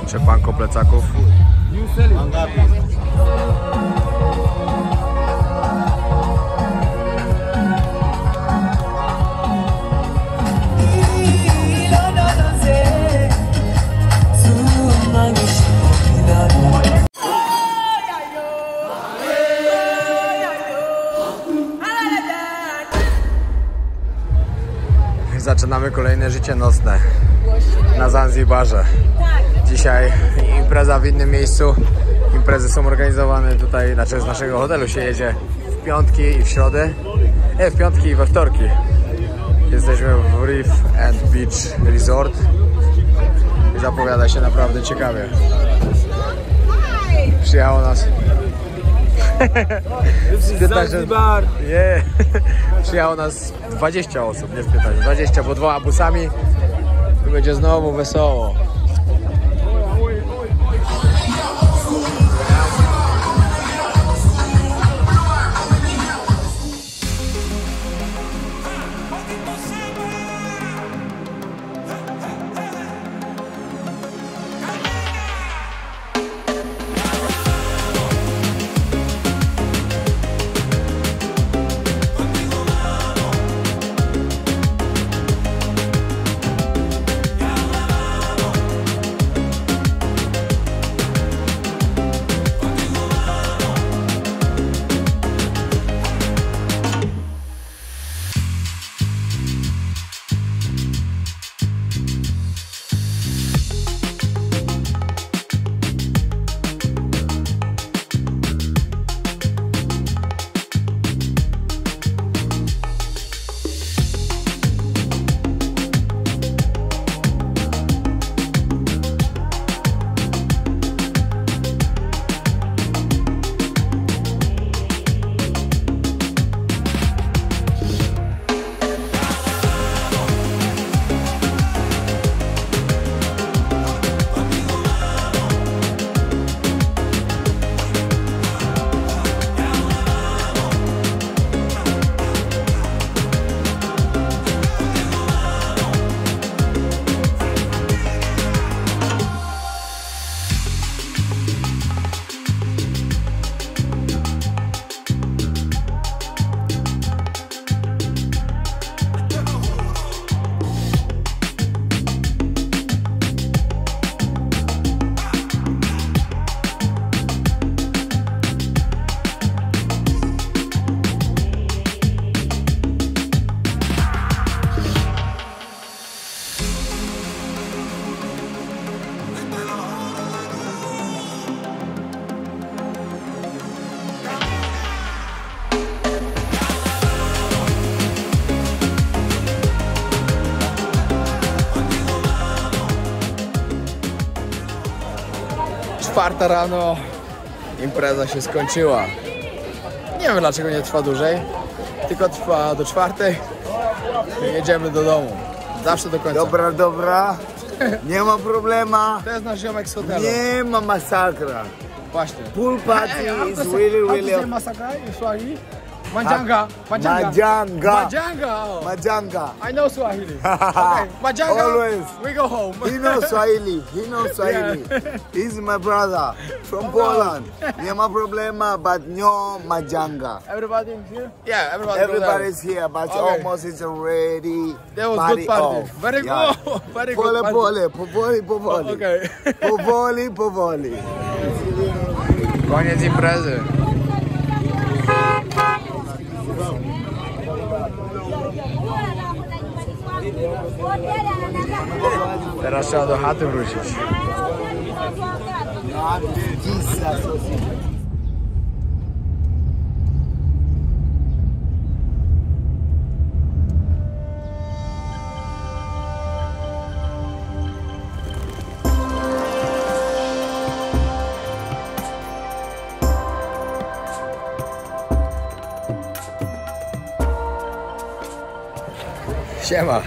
Trzepanko plecaków. Zaczynamy kolejne życie nocne na Zanzibarze. Dzisiaj impreza w innym miejscu. Imprezy są organizowane tutaj, znaczy z naszego hotelu się jedzie w piątki i w środę. W piątki i we wtorki. Jesteśmy w Reef and Beach Resort i zapowiada się naprawdę ciekawie. Przyjechało nas 15, yeah. Przyjechało nas 20 osób, nie w 15, 20, bo 2 busami. Tu będzie znowu wesoło. Czwarta rano, impreza się skończyła. Nie wiem dlaczego nie trwa dłużej, tylko trwa do 4 i jedziemy do domu. Zawsze do końca. Dobra, dobra. Nie ma problema. To jest nasz ziomek z hotelu. Nie ma masakra. Właśnie. Pool party is really masakra in Swahili? Majanga. Majanga. I know Swahili. Okay. Majanga. Always. We go home. He knows Swahili. Yeah. He's my brother from Poland. Nie ma problema, but no Majanga. Everybody here? Yeah, everybody's here, but almost it's already. There was good party. Off. Very good. Very good. Powoli. Okay. Powoli. Koniec imprezy. Teraz trzeba do chaty wrócić. Siema!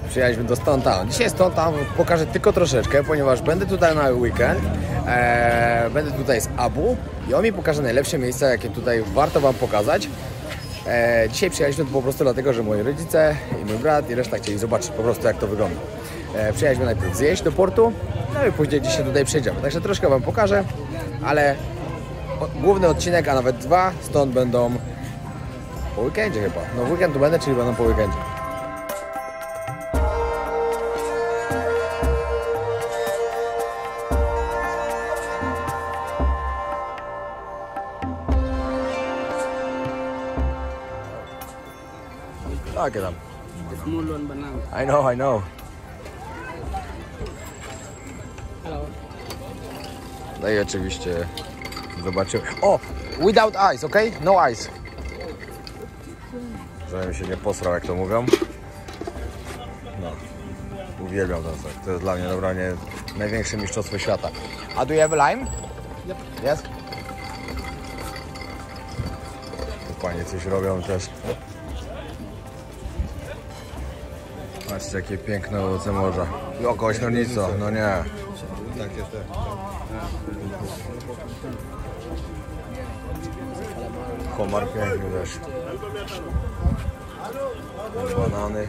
Przyjechaliśmy do Stone Town. Dzisiaj Stone Town pokażę tylko troszeczkę, ponieważ będę tutaj na weekend. Będę tutaj z Abu i on mi pokaże najlepsze miejsca, jakie tutaj warto wam pokazać. Dzisiaj przyjechaliśmy tu po prostu dlatego, że moi rodzice i mój brat i reszta chcieli zobaczyć po prostu jak to wygląda. Przyjechaliśmy najpierw zjeść do portu, no i później dzisiaj tutaj przyjedziemy. Także troszkę wam pokażę, ale główny odcinek, a nawet dwa, stąd będą po weekendzie chyba. No w weekend tu będę, czyli będą po weekendzie. Takie tam. I know. No i oczywiście zobaczymy. O! Without ice, ok? No ice. Żebym się nie posrał, jak to mówią. No. Uwielbiam ten sok. To jest dla mnie naprawdę największe mistrzostwo świata. A do you have a lime? Yep. Yes? Tu panie coś robią też. Patrzcie, jakie piękne owoce morza. I oko ośmiornica, no nie. Homar piękny też. Banany.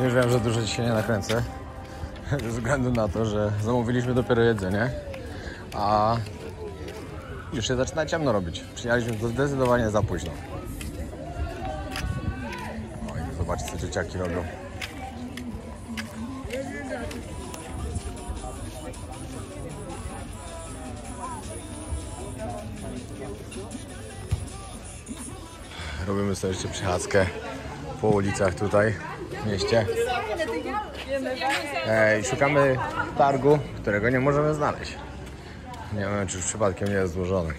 Już wiem, że dużo dzisiaj nie nakręcę, ze względu na to, że zamówiliśmy dopiero jedzenie, a już się zaczyna ciemno robić. Przyjechaliśmy to zdecydowanie za późno. No i zobaczcie, co dzieciaki robią. Robimy sobie jeszcze przechadzkę po ulicach tutaj w mieście. Szukamy targu, którego nie możemy znaleźć. Nie wiem, czy już przypadkiem nie jest złożony.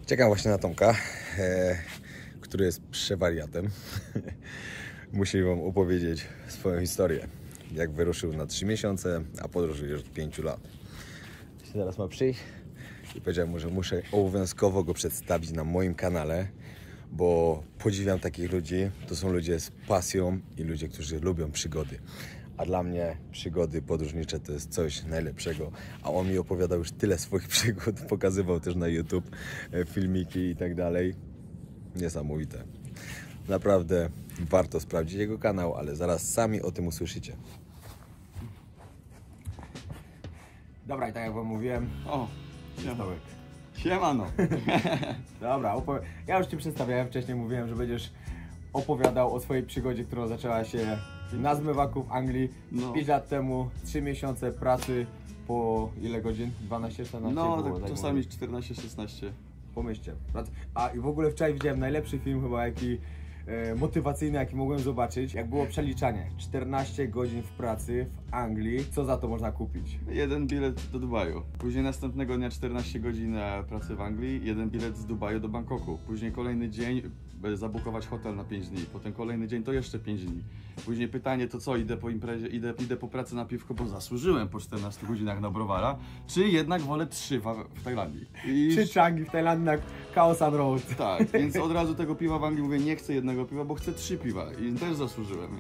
Czekam właśnie na Tomka, który jest przewariatem. Musi wam opowiedzieć swoją historię. Jak wyruszył na 3 miesiące, a podróżuje już od 5 lat. Teraz ma przyjść i powiedziałem mu, że muszę obowiązkowo go przedstawić na moim kanale, bo podziwiam takich ludzi. To są ludzie z pasją i ludzie, którzy lubią przygody. A dla mnie przygody podróżnicze to jest coś najlepszego. A on mi opowiadał już tyle swoich przygód, pokazywał też na YouTube filmiki i tak dalej. Niesamowite. Naprawdę warto sprawdzić jego kanał, ale zaraz sami o tym usłyszycie. Dobra, i tak jak wam mówiłem, Siemano. Dobra, ja już ci przedstawiałem, wcześniej mówiłem, że będziesz opowiadał o swojej przygodzie, która zaczęła się na zmywaku w Anglii 5 lat temu, 3 miesiące pracy po ile godzin? 12, 14? No, tak czasami 14-16. Pomyślcie. A i w ogóle wczoraj widziałem najlepszy film chyba motywacyjny, jaki mogłem zobaczyć, jak było przeliczanie. 14 godzin w pracy w Anglii, co za to można kupić? 1 bilet do Dubaju. Później następnego dnia 14 godzin pracy w Anglii, 1 bilet z Dubaju do Bangkoku. Później kolejny dzień zabukować hotel na 5 dni. Potem kolejny dzień to jeszcze 5 dni. Później pytanie to co, idę po imprezie, idę po pracy na piwko, bo zasłużyłem po 14 godzinach na browara, czy jednak wolę 3 w Tajlandii. 3 changi w Tajlandii na Khao San Road. Tak, więc od razu tego piwa w Anglii mówię, nie chcę jednego piwa, bo chcę 3 piwa i też zasłużyłem.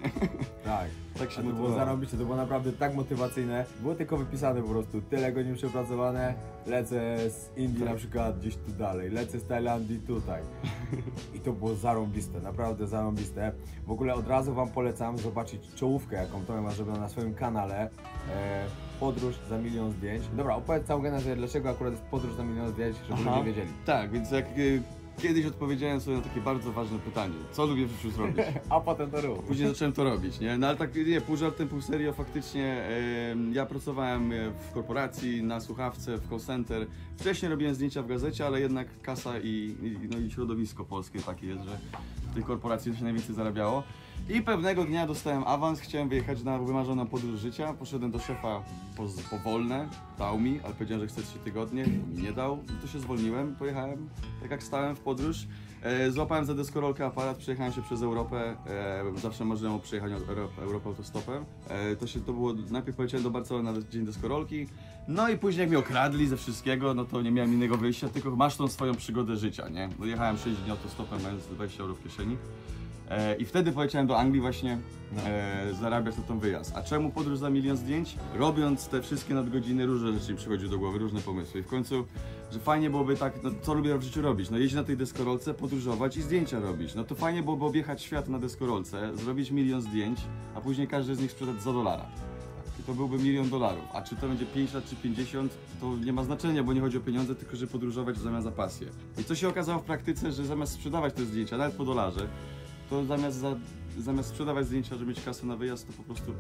Tak. Tak się to było zarobiście, to było naprawdę tak motywacyjne. Było tylko wypisane po prostu, tyle godzin przepracowane, lecę z Indii na przykład gdzieś tu dalej, lecę z Tajlandii tutaj. I to było zarąbiste, naprawdę zarąbiste. W ogóle od razu wam polecam zobaczyć czołówkę, jaką Tomek ma zrobioną na swoim kanale. Podróż za 1 000 000 zdjęć. Dobra, opowiedz całą generację, dlaczego akurat jest podróż za 1 000 000 zdjęć, żeby ludzie wiedzieli. Tak, więc jak kiedyś odpowiedziałem sobie na takie bardzo ważne pytanie, co lubię w życiu zrobić. A potem to rób. Później zacząłem to robić, nie? No ale tak nie, pół żartem, pół serio, faktycznie ja pracowałem w korporacji, na słuchawce, w call center. Wcześniej robiłem zdjęcia w gazecie, ale jednak kasa i środowisko polskie takie jest, że w tej korporacji się najwięcej zarabiało. I pewnego dnia dostałem awans, chciałem wyjechać na wymarzoną podróż życia. Poszedłem do szefa po wolne, dał mi, ale powiedziałem, że chcę 3 tygodnie, mi nie dał. To się zwolniłem, pojechałem, tak jak stałem w podróż. Złapałem za deskorolkę aparat, przejechałem się przez Europę. Zawsze marzyłem o przejechaniu Europę autostopem. To było, najpierw poleciałem do Barcelony na dzień deskorolki. No i później jak mnie okradli ze wszystkiego, no to nie miałem innego wyjścia, tylko masz tą swoją przygodę życia, nie? No jechałem 6 dni autostopem, mając 20 euro w kieszeni. I wtedy poleciałem do Anglii właśnie zarabiać na ten wyjazd. A czemu podróż za 1 000 000 zdjęć? Robiąc te wszystkie nadgodziny, różne rzeczy mi przychodziły do głowy, różne pomysły. I w końcu, że fajnie byłoby tak, no, co lubię w życiu robić? No jeździć na tej deskorolce, podróżować i zdjęcia robić. No to fajnie byłoby objechać świat na deskorolce, zrobić 1 000 000 zdjęć, a później każdy z nich sprzedać za $1. I to byłby $1 000 000. A czy to będzie 5 lat czy 50, to nie ma znaczenia, bo nie chodzi o pieniądze, tylko że podróżować w zamian za pasję. I co się okazało w praktyce, że zamiast sprzedawać te zdjęcia, nawet po $1, to zamiast sprzedawać zdjęcia, żeby mieć kasę na wyjazd, to po prostu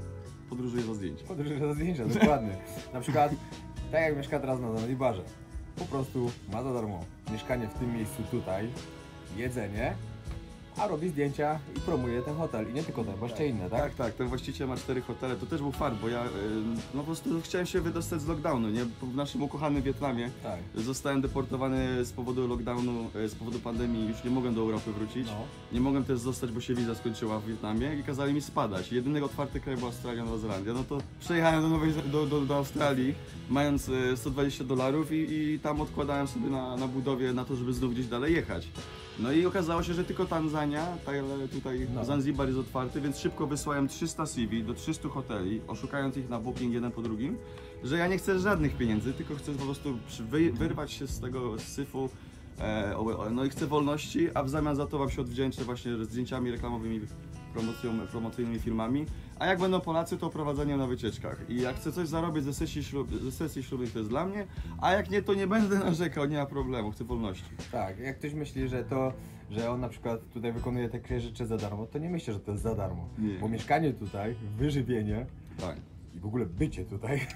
podróżuję za zdjęcia. Podróżuję za zdjęcia, dokładnie. Na przykład, tak jak mieszka teraz na Zanzibarze, po prostu ma za darmo mieszkanie w tym miejscu tutaj, jedzenie, a robi zdjęcia i promuje ten hotel. I nie tylko ten, bo jeszcze inne, tak? Tak, ten właściciel ma 4 hotele, to też był fart, bo ja no po prostu chciałem się wydostać z lockdownu, nie? W naszym ukochanym Wietnamie zostałem deportowany z powodu lockdownu, z powodu pandemii, już nie mogłem do Europy wrócić. Nie mogłem też zostać, bo się wiza skończyła w Wietnamie i kazali mi spadać. Jedyny otwarty kraj był Australia, Nowa Zelandia. No to przejechałem do Australii, mając $120 i tam odkładałem sobie na budowie na to, żeby znów gdzieś dalej jechać. No i okazało się, że tylko Tanzania, tutaj Zanzibar jest otwarty, więc szybko wysłałem 300 CV do 300 hoteli, oszukając ich na booking jeden po drugim, że ja nie chcę żadnych pieniędzy, tylko chcę po prostu wyrwać się z tego syfu, no i chcę wolności, a w zamian za to wam się odwdzięczę właśnie zdjęciami reklamowymi, promocyjnymi filmami, a jak będą Polacy, to prowadzeniem na wycieczkach. I jak chcę coś zarobić ze sesji ślubnych, to jest dla mnie, a jak nie, to nie będę narzekał, nie ma problemu, chcę wolności. Tak, jak ktoś myśli, że on na przykład tutaj wykonuje te rzeczy za darmo, to nie myślę, że to jest za darmo. Nie. Bo mieszkanie tutaj, wyżywienie i w ogóle bycie tutaj,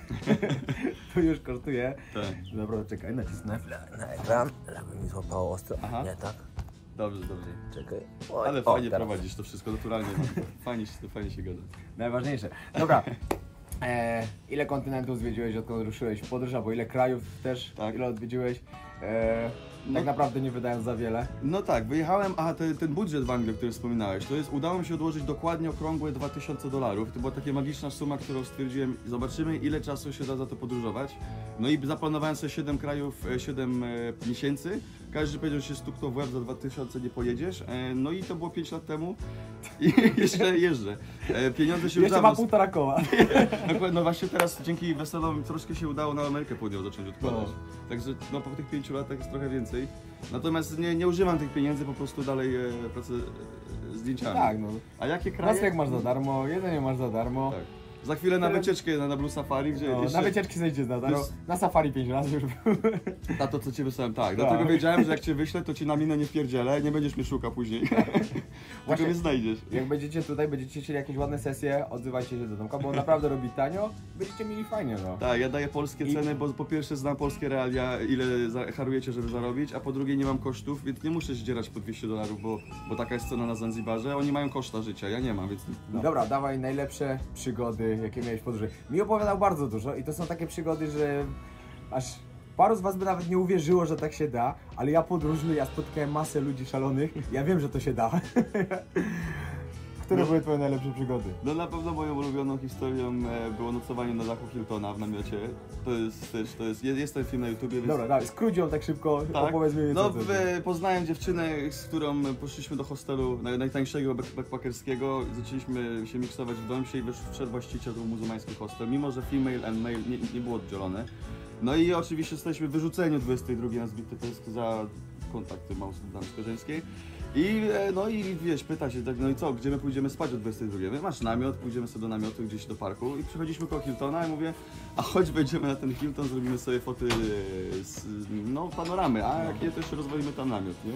to już kosztuje. Tak. Dobra, czekaj, nacisnę na ekran, żeby mi złapało ostro. Aha. Nie, tak? Dobrze. Czekaj. Ale fajnie prowadzisz to wszystko naturalnie, fajnie się gada. Najważniejsze. Dobra. Ile kontynentów zwiedziłeś, odkąd ruszyłeś w podróż, albo ile krajów też, ile odwiedziłeś? Tak naprawdę nie wydając za wiele. No tak, wyjechałem, ten budżet w Anglii, o którym wspominałeś, udało mi się odłożyć dokładnie okrągłe $2000. To była taka magiczna suma, którą stwierdziłem, zobaczymy ile czasu się da za to podróżować. No i zaplanowałem sobie 7 krajów, 7 miesięcy. Każdy powiedział, że się stuknął w łeb, za 2000 nie pojedziesz. No i to było 5 lat temu i jeszcze jeżdżę. Pieniądze się jeszcze ma 1,5 koła. No właśnie teraz dzięki weselom troszkę się udało na Amerykę Południową zacząć odkładać. Także no, po tych 5 latach jest trochę więcej. Natomiast nie używam tych pieniędzy, po prostu dalej pracę zdjęciami. Tak, no. A jakie kraje? Nocleg masz za darmo, jedzenie masz za darmo. Tak. Za chwilę na wycieczkę na Blue Safari, gdzie jeszcze... Na wycieczki zejdzie za darmo. Na safari 5 razy już był. A to co cię wysłałem, tak. Dlatego wiedziałem, że jak cię wyślę, to ci na minę nie wpierdzielę, nie będziesz mnie szukał później. Tylko mnie znajdziesz. Jak będziecie tutaj, będziecie chcieli jakieś ładne sesje, odzywajcie się do Tomka, bo on naprawdę robi tanio, będziecie mieli fajnie, no. Tak, ja daję polskie ceny, bo po pierwsze znam polskie realia, ile harujecie, żeby zarobić, a po drugie nie mam kosztów, więc nie muszę zdzierać po $200, bo taka jest cena na Zanzibarze. Oni mają koszta życia, ja nie mam, więc... No. Dobra, dawaj najlepsze przygody, jakie miałeś w podróży. Mi opowiadał bardzo dużo i to są takie przygody, że aż paru z was by nawet nie uwierzyło, że tak się da, ale ja podróżuję, ja spotkałem masę ludzi szalonych, ja wiem, że to się da. Które były twoje najlepsze przygody? No na pewno moją ulubioną historią było nocowanie na dachu Hiltona w namiocie. Jest ten film na YouTubie, więc... Dobra, dawaj, skróć ją tak szybko, opowiedz mi co. Poznałem dziewczynę, z którą poszliśmy do hostelu najtańszego backpackerskiego. Zaczęliśmy się miksować w domsie i wszedł właściciel, to był muzułmański hostel, mimo że female and male nie było oddzielone. No i oczywiście jesteśmy wyrzuceni o 22 na zbity pysk za kontakty damsko-żeńskiej. No i wiesz, pyta się, no i co, gdzie my pójdziemy spać o 22? Masz namiot, pójdziemy sobie do namiotu gdzieś do parku i przychodziliśmy koło Hiltona i mówię, a chodź wejdziemy na ten Hilton, zrobimy sobie foty z panoramy, a jak nie, to jeszcze rozwalimy tam namiot, nie?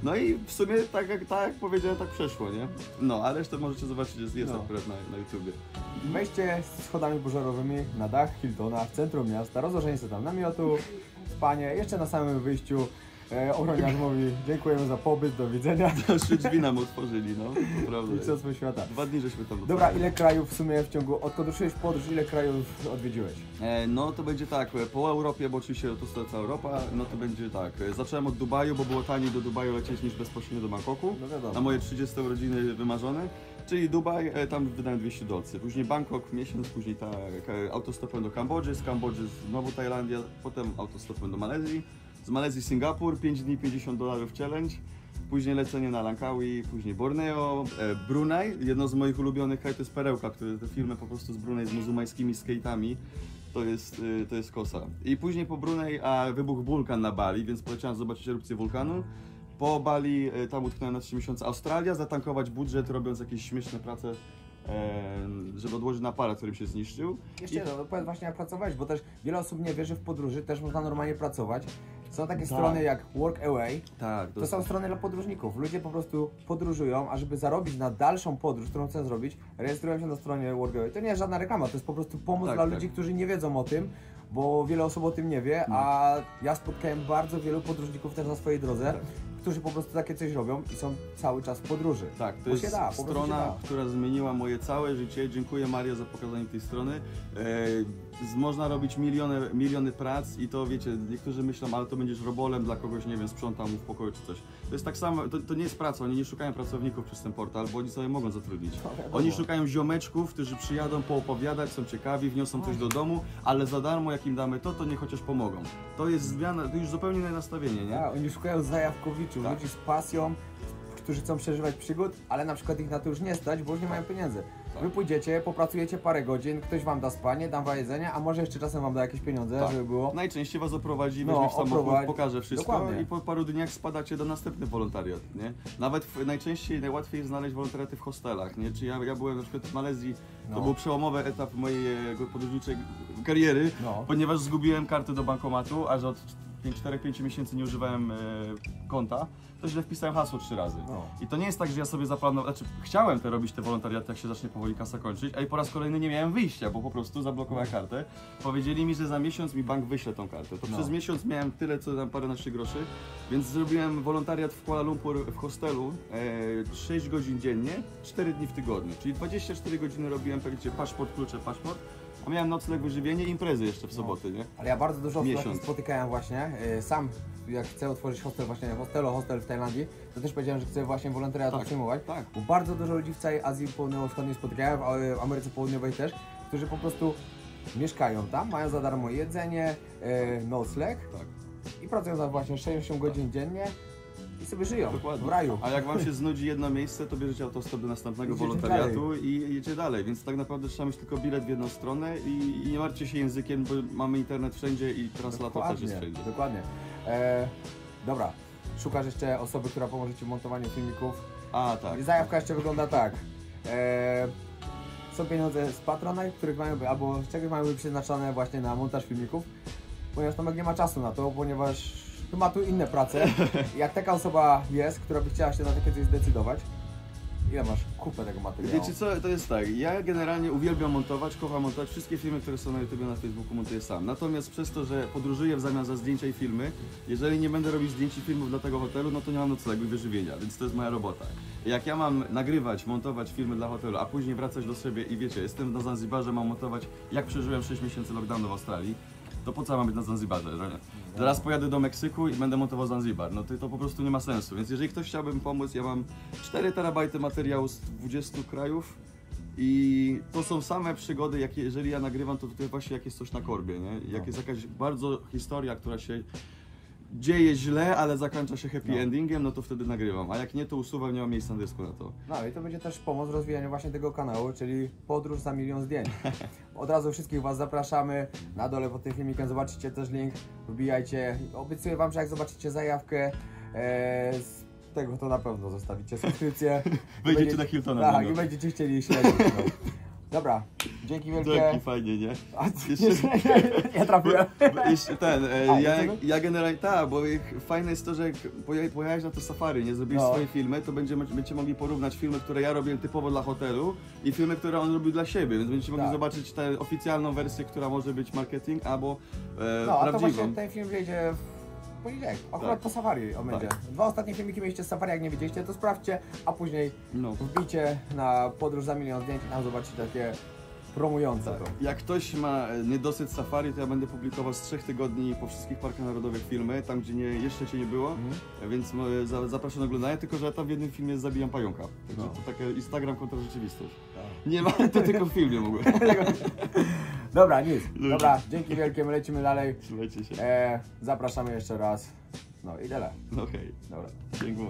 No i w sumie tak jak powiedziałem, tak przeszło, nie? No, a resztę możecie zobaczyć, jest akurat na YouTubie. Wejście z schodami pożarowymi na dach Hiltona w centrum miasta, rozłożenie sobie tam namiotu, spanie, jeszcze na samym wyjściu Ochroniarz mówi, dziękujemy za pobyt, do widzenia. Trzy drzwi nam otworzyli, no. Prawda. I co swój świata. 2 dni żeśmy tam Dobra, ile krajów w sumie w ciągu, odkąd ruszyłeś w podróż, ile krajów odwiedziłeś? No to będzie tak, po Europie, bo oczywiście to jest cała Europa, no to będzie tak. Zacząłem od Dubaju, bo było taniej do Dubaju lecieć niż bezpośrednio do Bangkoku. No wiadomo. Na moje 30 urodziny wymarzone. Czyli Dubaj, tam wydałem $200. Później Bangkok miesiąc, później autostopem do Kambodży, z Kambodży znowu Tajlandia, potem autostopem do Malezji. Z Malezji Singapur, 5 dni $50 challenge. Później lecenie na Langkawi, później Borneo, Brunei. Jedno z moich ulubionych krajów to jest perełka, które te filmy po prostu z Brunei z muzułmańskimi skate'ami. To jest kosa. I później po Brunei wybuchł wulkan na Bali, więc poleciałem zobaczyć erupcję wulkanu. Po Bali tam utknąłem na 3 miesiące. Australia, zatankować budżet, robiąc jakieś śmieszne prace, żeby odłożyć na aparat, którym się zniszczył. Jeszcze jedno, powiedz właśnie jak pracowałeś, bo też wiele osób nie wie, że w podróży też można normalnie pracować. Są takie strony jak Workaway, Tak, to są strony dla podróżników. Ludzie po prostu podróżują, a żeby zarobić na dalszą podróż, którą chcą zrobić, rejestrują się na stronie Workaway. To nie jest żadna reklama, to jest po prostu pomoc dla ludzi, którzy nie wiedzą o tym, bo wiele osób o tym nie wie, a ja spotkałem bardzo wielu podróżników też na swojej drodze, którzy po prostu takie coś robią i są cały czas w podróży. Tak, to jest strona, która zmieniła moje całe życie. Dziękuję Maria za pokazanie tej strony. Można robić miliony prac i to wiecie, niektórzy myślą, ale to będziesz robolem dla kogoś, nie wiem, sprzątam mu w pokoju czy coś. To jest tak samo, to nie jest praca, oni nie szukają pracowników przez ten portal, bo oni sobie mogą zatrudnić. Oni szukają ziomeczków, którzy przyjadą poopowiadać, są ciekawi, wniosą coś do domu, ale za darmo jak im damy to niech chociaż pomogą. To jest zmiana, to już zupełnie inne nastawienie, nie? Oni szukają zajawkowiczów, ludzi z pasją, którzy chcą przeżywać przygód, ale na przykład ich na to już nie stać, bo już nie mają pieniędzy. Wy pójdziecie, popracujecie parę godzin, ktoś wam da spanie, dam wam jedzenie, a może jeszcze czasem wam da jakieś pieniądze, żeby było. Najczęściej was oprowadzi, weźmie w samochód, pokaże wszystko. Dokładnie. I po paru dniach spadacie do następny wolontariat, nie? Nawet najczęściej jest znaleźć wolontariaty w hostelach, nie? Czy ja byłem na przykład w Malezji, to był przełomowy etap mojej podróżniczej kariery, ponieważ zgubiłem kartę do bankomatu, a że od 4-5 miesięcy nie używałem konta, to źle wpisałem hasło 3 razy. I to nie jest tak, że ja sobie zaplanowałem, znaczy chciałem robić te wolontariaty, jak się zacznie powoli kasa kończyć, a i po raz kolejny nie miałem wyjścia, bo po prostu zablokowałem kartę. Powiedzieli mi, że za miesiąc mi bank wyśle tą kartę. To przez miesiąc miałem tyle, co tam paręnaście groszy, więc zrobiłem wolontariat w Kuala Lumpur w hostelu 6 godzin dziennie, 4 dni w tygodniu, czyli 24 godziny robiłem, wiecie, paszport, klucze, paszport. A miałem nocleg, wyżywienie i imprezy jeszcze w soboty, nie? Ale ja bardzo dużo osób spotykałem właśnie, sam jak chcę otworzyć hostel właśnie hostel w Tajlandii, to też powiedziałem, że chcę właśnie wolontariat przyjmować, bo bardzo dużo ludzi w całej Azji Południowo-Wschodniej spotykałem, w Ameryce Południowej też, którzy po prostu mieszkają tam, mają za darmo jedzenie, nocleg i pracują za właśnie 60 godzin dziennie. I sobie żyją w raju. A jak wam się znudzi jedno miejsce, to bierzecie autostop do następnego wolontariatu i jedziecie dalej. Więc tak naprawdę trzeba mieć tylko bilet w jedną stronę i nie martwcie się językiem, bo mamy internet wszędzie i translator też jest wszędzie. Dokładnie. Dobra, szukasz jeszcze osoby, która pomoże ci w montowaniu filmików. Tak. Zajawka jeszcze wygląda tak. Są pieniądze z Patrona, których albo z czegoś mają być przeznaczone właśnie na montaż filmików, ponieważ Tomek nie ma czasu na to, ponieważ ma tu inne prace. Jak taka osoba jest, która by chciała się na takie coś zdecydować, ile masz kupę tego materiału? Wiecie co, to jest tak, ja generalnie uwielbiam montować, kocham montować, wszystkie filmy, które są na YouTube, na Facebooku montuję sam. Natomiast przez to, że podróżuję w zamian za zdjęcia i filmy, jeżeli nie będę robić zdjęć i filmów dla tego hotelu, no to nie mam noclegu i wyżywienia, więc to jest moja robota. Jak ja mam nagrywać, montować filmy dla hotelu, a później wracać do siebie i wiecie, jestem na Zanzibarze, mam montować, jak przeżyłem 6 miesięcy lockdownu w Australii, to po co mam być na Zanzibarze? Zaraz pojadę do Meksyku i będę montował Zanzibar. No to po prostu nie ma sensu. Więc jeżeli ktoś chciałby mi pomóc, ja mam 4 terabajty materiału z 20 krajów i to są same przygody, jeżeli ja nagrywam, to tutaj właśnie jak jest coś na korbie, nie? Jak jest jakaś bardzo historia, która się dzieje źle, ale zakończa się happy endingiem, no to wtedy nagrywam, a jak nie, to usuwam, nie mam miejsca na dysku na to. No i to będzie też pomoc w rozwijaniu właśnie tego kanału, czyli podróż za 1 000 000 zdjęć. Od razu wszystkich was zapraszamy, na dole pod tym filmikiem zobaczycie też link, wbijajcie. Obiecuję wam, że jak zobaczycie zajawkę z tego, to na pewno zostawicie subskrypcję. Wejdziecie na Hiltona. Tak, i będziecie chcieli śledzić. No. Dobra, dzięki wielkie. Dzięki, fajnie, nie? Nie trafiłem. Ja generalnie, bo fajne jest to, że jak pojechałeś na to safari, nie zrobiłeś swoje filmy, to będziecie mogli porównać filmy, które ja robię typowo dla hotelu i filmy, które on robił dla siebie, więc będziecie mogli zobaczyć tę oficjalną wersję, która może być marketing, albo a prawdziwą. to właśnie ten film wyjdzie poniedziałek, akurat po safari on będzie. Tak. 2 ostatnie filmiki mieliście z safari, jak nie widzieliście, to sprawdźcie, a później wbijcie na podróż za milion zdjęć i tam zobaczycie takie promujące to. Jak ktoś ma niedosyt safari, to ja będę publikował z 3 tygodni po wszystkich parkach narodowych filmy, tam gdzie jeszcze Cię nie było, więc zapraszam do oglądania, tylko że ja tam w jednym filmie zabijam pająka. Także to takie Instagram kontra rzeczywistość. Nie ma, to tylko w filmie mogłem. Dobra, nic. Dobra, dzięki wielkie, my lecimy dalej. Trzymajcie się. Zapraszamy jeszcze raz. No i tyle. Okej. Dobra. Dziękuję.